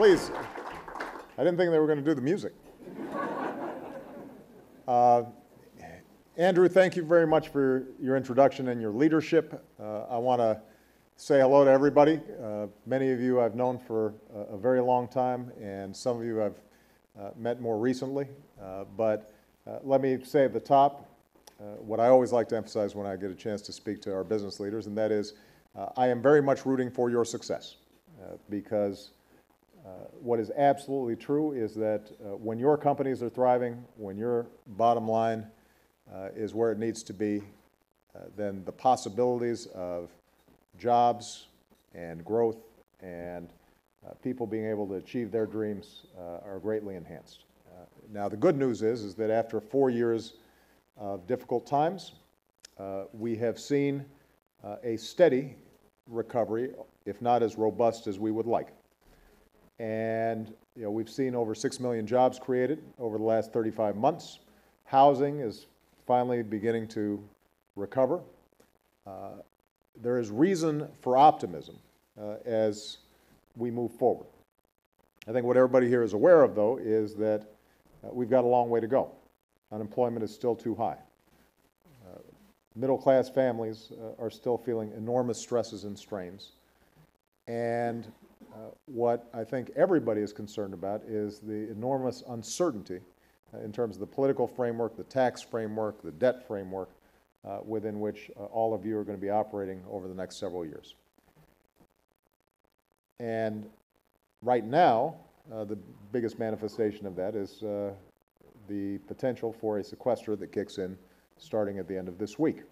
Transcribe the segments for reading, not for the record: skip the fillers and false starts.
Please. I didn't think they were going to do the music. Andrew, thank you very much for your introduction and your leadership. I want to say hello to everybody. Many of you I've known for a very long time, and some of you I've met more recently. But let me say at the top what I always like to emphasize when I get a chance to speak to our business leaders, and that is I am very much rooting for your success because what is absolutely true is that when your companies are thriving, when your bottom line is where it needs to be, then the possibilities of jobs and growth and people being able to achieve their dreams are greatly enhanced. Now, the good news is that after 4 years of difficult times, we have seen a steady recovery, if not as robust as we would like. And we've seen over 6 million jobs created over the last 35 months. Housing is finally beginning to recover. There is reason for optimism as we move forward. I think what everybody here is aware of, though, is that we've got a long way to go. Unemployment is still too high. Middle-class families are still feeling enormous stresses and strains. And what I think everybody is concerned about is the enormous uncertainty in terms of the political framework, the tax framework, the debt framework within which all of you are going to be operating over the next several years. And right now, the biggest manifestation of that is the potential for a sequester that kicks in starting at the end of this week.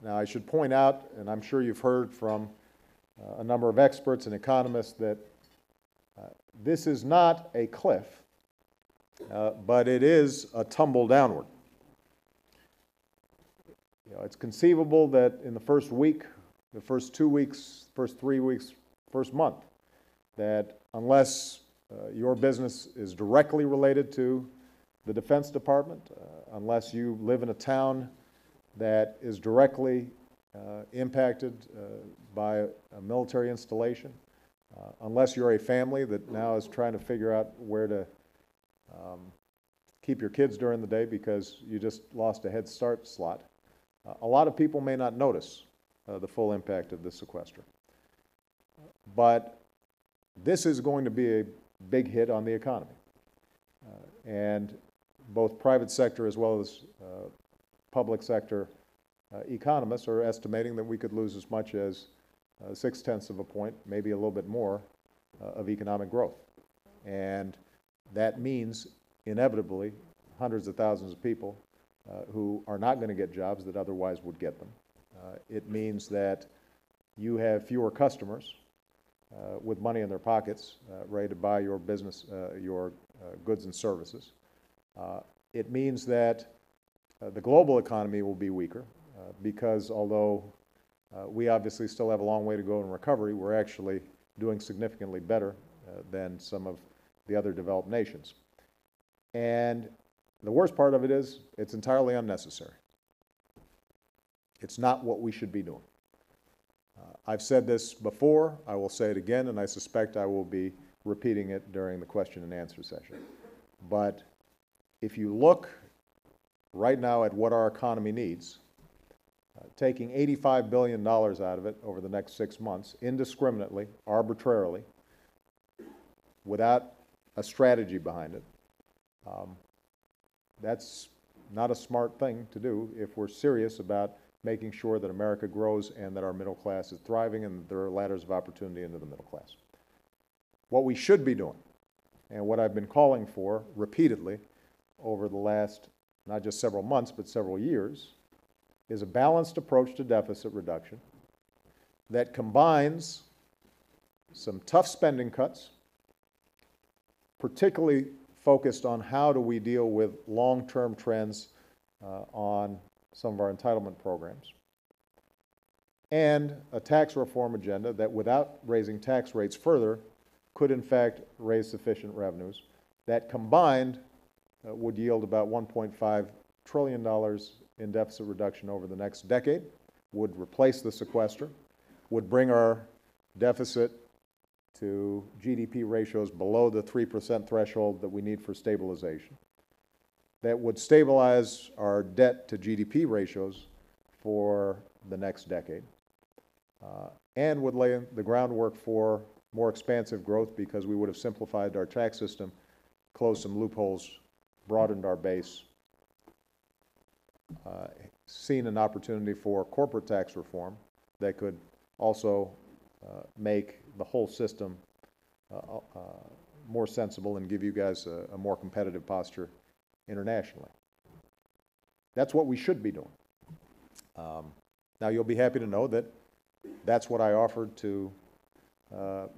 Now, I should point out, and I'm sure you've heard from a number of experts and economists, that this is not a cliff, but it is a tumble downward. It's conceivable that in the first week, the first 2 weeks, first 3 weeks, first month, that unless your business is directly related to the Defense Department, unless you live in a town that is directly impacted by a military installation, unless you're a family that now is trying to figure out where to keep your kids during the day because you just lost a Head Start slot, a lot of people may not notice the full impact of this sequester. But this is going to be a big hit on the economy. And both private sector as well as public sector economists are estimating that we could lose as much as 0.6 of a point, maybe a little bit more, of economic growth. And that means, inevitably, hundreds of thousands of people who are not going to get jobs that otherwise would get them. It means that you have fewer customers with money in their pockets ready to buy your business, your goods and services. It means that the global economy will be weaker because although we obviously still have a long way to go in recovery, we're actually doing significantly better than some of the other developed nations. And the worst part of it is it's entirely unnecessary. It's not what we should be doing. I've said this before, I will say it again, and I suspect I will be repeating it during the question and answer session. But if you look right now at what our economy needs, taking $85 billion out of it over the next 6 months, indiscriminately, arbitrarily, without a strategy behind it, that's not a smart thing to do if we're serious about making sure that America grows and that our middle class is thriving and that there are ladders of opportunity into the middle class. What we should be doing, and what I've been calling for repeatedly over the last not just several months but several years, is a balanced approach to deficit reduction that combines some tough spending cuts, particularly focused on how do we deal with long-term trends on some of our entitlement programs, and a tax reform agenda that, without raising tax rates further, could in fact raise sufficient revenues that combined would yield about $1.5 trillion in deficit reduction over the next decade, would replace the sequester, would bring our deficit to GDP ratios below the 3% threshold that we need for stabilization, that would stabilize our debt to GDP ratios for the next decade, and would lay the groundwork for more expansive growth because we would have simplified our tax system, closed some loopholes, broadened our base, seen an opportunity for corporate tax reform that could also make the whole system more sensible and give you guys a more competitive posture internationally. That's what we should be doing. Now, you'll be happy to know that that's what I offered to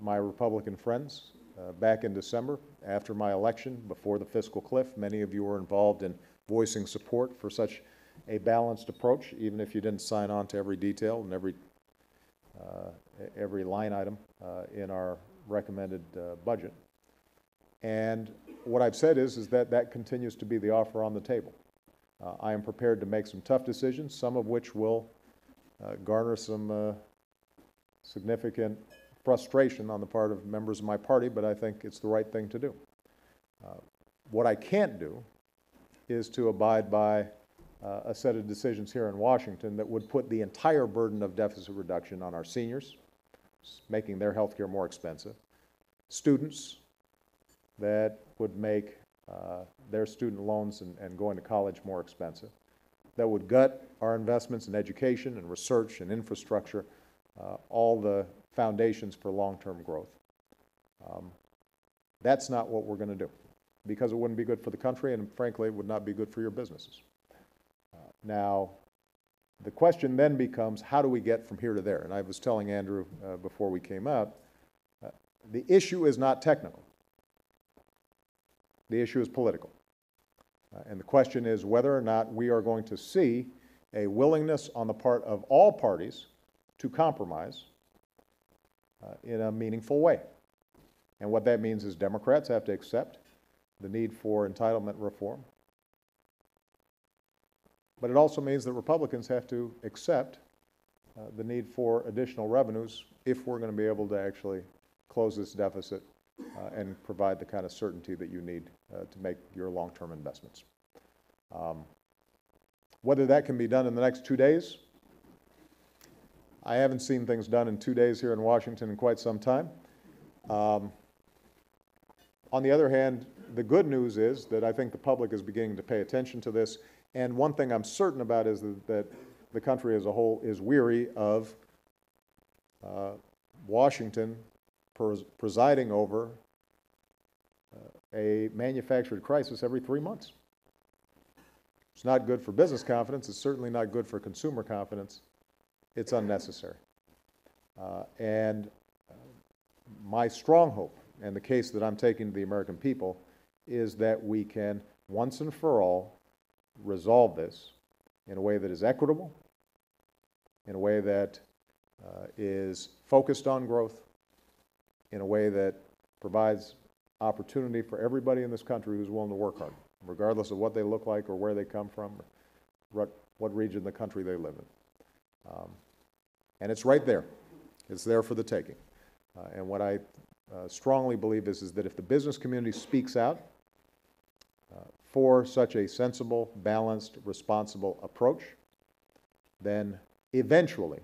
my Republican friends back in December after my election, before the fiscal cliff. Many of you were involved in voicing support for such a balanced approach, even if you didn't sign on to every detail and every line item in our recommended budget. And what I've said is that that continues to be the offer on the table. I am prepared to make some tough decisions, some of which will garner some significant frustration on the part of members of my party, but I think it's the right thing to do. What I can't do is to abide by a set of decisions here in Washington that would put the entire burden of deficit reduction on our seniors, making their health care more expensive, students that would make their student loans and going to college more expensive, that would gut our investments in education and research and infrastructure, all the foundations for long-term growth. That's not what we're going to do, because it wouldn't be good for the country, and frankly, it would not be good for your businesses. Now, the question then becomes, how do we get from here to there? And I was telling Andrew before we came out, the issue is not technical. The issue is political. And the question is whether or not we are going to see a willingness on the part of all parties to compromise in a meaningful way. And what that means is Democrats have to accept the need for entitlement reform. But it also means that Republicans have to accept the need for additional revenues if we're going to be able to actually close this deficit and provide the kind of certainty that you need to make your long-term investments. Whether that can be done in the next 2 days, I haven't seen things done in 2 days here in Washington in quite some time. On the other hand, the good news is that I think the public is beginning to pay attention to this. And one thing I'm certain about is that the country as a whole is weary of Washington presiding over a manufactured crisis every 3 months. It's not good for business confidence. It's certainly not good for consumer confidence. It's unnecessary. And my strong hope, and the case that I'm taking to the American people, is that we can once and for all resolve this in a way that is equitable, in a way that is focused on growth, in a way that provides opportunity for everybody in this country who's willing to work hard, regardless of what they look like or where they come from, or what region of the country they live in. And it's right there. It's there for the taking. And what I strongly believe is that if the business community speaks out for such a sensible, balanced, responsible approach, then eventually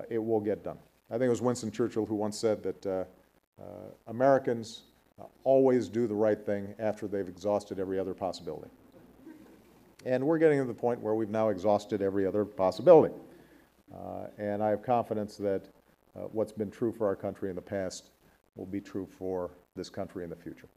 it will get done. I think it was Winston Churchill who once said that Americans always do the right thing after they've exhausted every other possibility. And we're getting to the point where we've now exhausted every other possibility. And I have confidence that what's been true for our country in the past will be true for this country in the future.